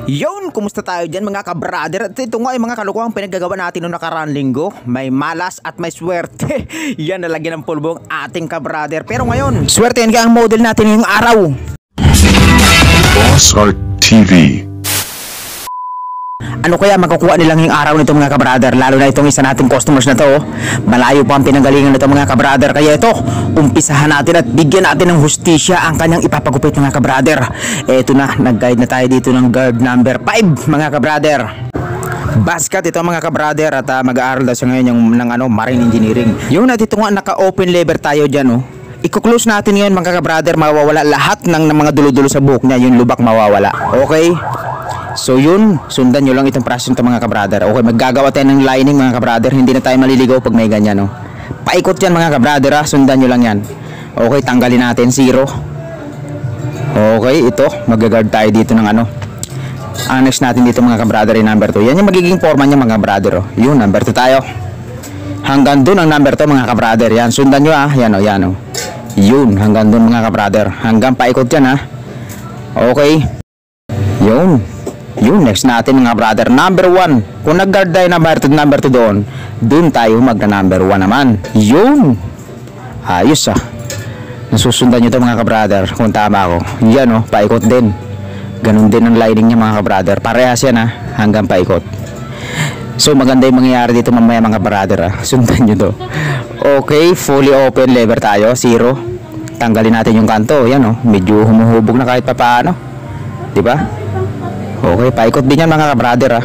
Yon, kumusta tayo dyan mga ka-brother? At ito nga ay mga kalukuhang pinaggagawa natin noong nakaraang linggo. May malas at may swerte. Yan, nalagyan ng pulbong ating ka-brother. Pero ngayon, swerte yan ka ang model natin ngayong araw. Boss Art TV. Ano kaya makukuha nilang yung araw nito mga ka-brother? Lalo na itong isa nating customers na to. Malayo pa ang pinanggalingan nito mga ka-brother. Kaya ito, umpisahan natin at bigyan natin ng hustisya ang kanyang ipapagupit mga ka-brother. Eto na, nag-guide na tayo dito ng guard number 5 mga ka-brother. Basket ito mga ka-brother at mag-aaral daw siya ngayon ng marine engineering. Yung at ito nga naka-open lever tayo dyan i-close natin ngayon mga ka-brother. Mawawala lahat ng mga dulo-dulo sa buhok niya. Yung lubak mawawala. Okay? So yun, sundan nyo lang itong process nito mga ka-brother. Okay, maggagawa tayo ng lining mga ka-brother. Hindi na tayo maliligaw pag may ganyan Paikot yan mga ka-brother sundan nyo lang yan. Okay, tanggalin natin 0. Okay, ito, mag-guard tayo dito ng annex natin dito mga ka-brother yung number 2. Yan yung magiging forma niya mga ka-brother Yun, number 2 tayo. Hanggang dun ang number 2 mga ka-brother. Yan, sundan nyo yan Yun, hanggang dun mga ka-brother. Hanggang paikot yan Okay. Yun, next natin mga brother, number 1. Kung nag-guard tayo number 2 doon, dun tayo magna-number 1 naman. Yun. Ayos Nasusundan nyo ito mga ka-brother. Kung tama ako. Yan paikot din. Ganun din ang lining niya mga ka-brother. Parehas yan hanggang paikot. So maganda yung mangyayari dito mamaya mga brother Sundan nyo to. Okay, fully open lever tayo, 0. Tanggalin natin yung kanto. Yan medyo humuhubog na kahit pa paano. Diba? Okay, paikot din yan mga brother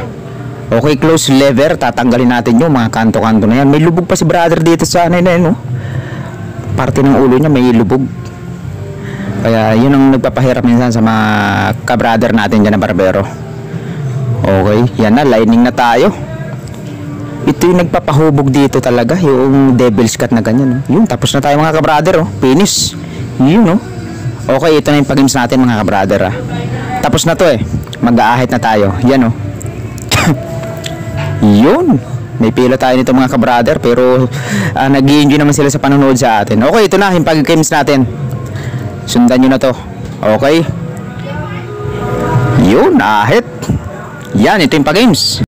Okay, close lever. Tatanggalin natin yung mga kanto-kanto na yan. May lubog pa si brother dito sa parte ng ulo niya may lubog. Kaya yun ang nagpapahirap minsan sa mga ka-brother natin dyan na barbero. Okay, yan na, lining na tayo. Ito yung nagpapahubog dito talaga, yung devil's cut na ganyan Yun, tapos na tayo mga ka-brother finish. Yun Okay, ito na yung pag-games natin mga ka-brother Tapos na to mag-aahit na tayo. Yan Yun. May pila tayo nito mga ka-brother. Pero nag-i-enjoy naman sila sa panonood sa atin. Okay, ito na yung pag-games natin. Sundan nyo na to. Okay. Yun, ahit. Yan, ito yung pag-games.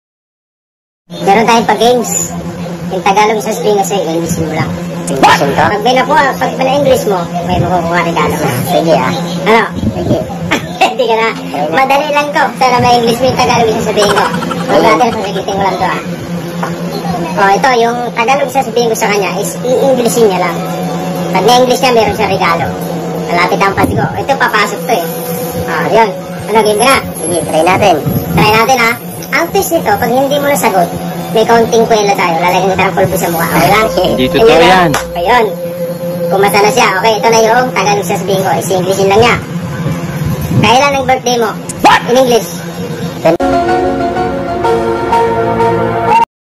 Meron tayong pag-games. Yung Tagalog sa sabihin kasi English mo lang. English to? Pag pina-English mo, may makukuha regalo mo. Sige Ano? Sige. Hindi ka na. Madali lang to. Pero may English mo yung Tagalog sasabihin ko. Huwag natin sasagitin ko lang to ito, yung Tagalog sasabihin ko sa kanya is i-Englishin niya lang. Pag na-English niya, meron siya regalo. Malapit ang Pasko. Ito, papasok to yun. Ano, game ka na? Sige, try natin. Try natin Ang twist nito, pag hindi mo nasagot, may counting kuwela tayo. Lalagyan kita ng pulbo sa mukha. Okay lang? Dito to yan. Ayun. Kumasa na siya. Okay, ito na yung Tagalog sasabihin ko. Is-Englishin lang niya. Kailan ang birthday mo? What? In English.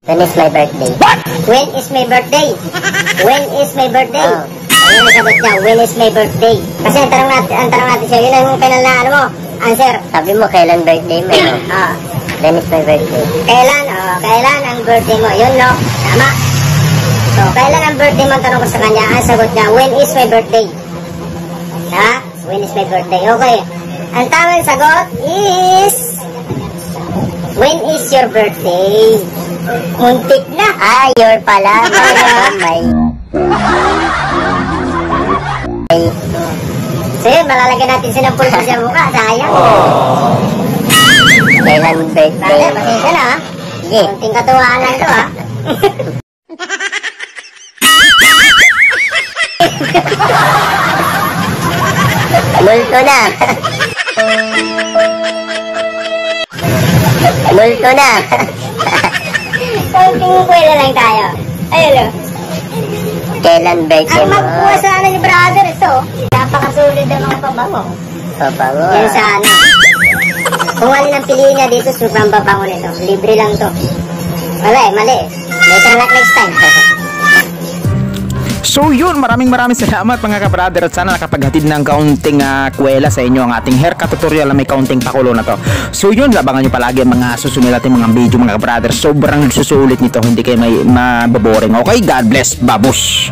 When is my birthday? What? When is my birthday? When is my birthday? Ayun ang sagot niya. When is my birthday? Kasi ang tanong natin siya. Yun ang kailan na mo? Answer. Sabi mo, kailan birthday mo? When is my birthday? Kailan? Kailan ang birthday mo? Yun, Tama. So, kailan ang birthday mo? Ang tanong ko sa kanya. Ang sagot niya, when is my birthday? When is my birthday? Okay. Ang tamang sagot is when is your birthday? Muntik na. Your pala. Sige, malalagyan natin siya ng pulpo sa mukha. Sayang. Kailan birthday? Pasensya na Sige. Munting katuwaan lang to Multo na. Multo na. Konting kuwela lang tayo. Ayun Kailan birthday mo? Ang magkuha sana ni brother ito. Napakasulit ang mga pabango. Pabango Yan sana. Kung alin ang piliin niya dito, sobrang babango nito. Libre lang to. Mali. Later like next time. So yun, maraming salamat mga ka-brother at sana nakapaghatid ng kaunting kwela sa inyo ang ating haircut tutorial na may kaunting pakulo na to. So yun, abangan nyo palagi ang mga susunod natin mga video mga ka-brother. Sobrang susulit nito, hindi kayo may mababoring. Okay, God bless, babush!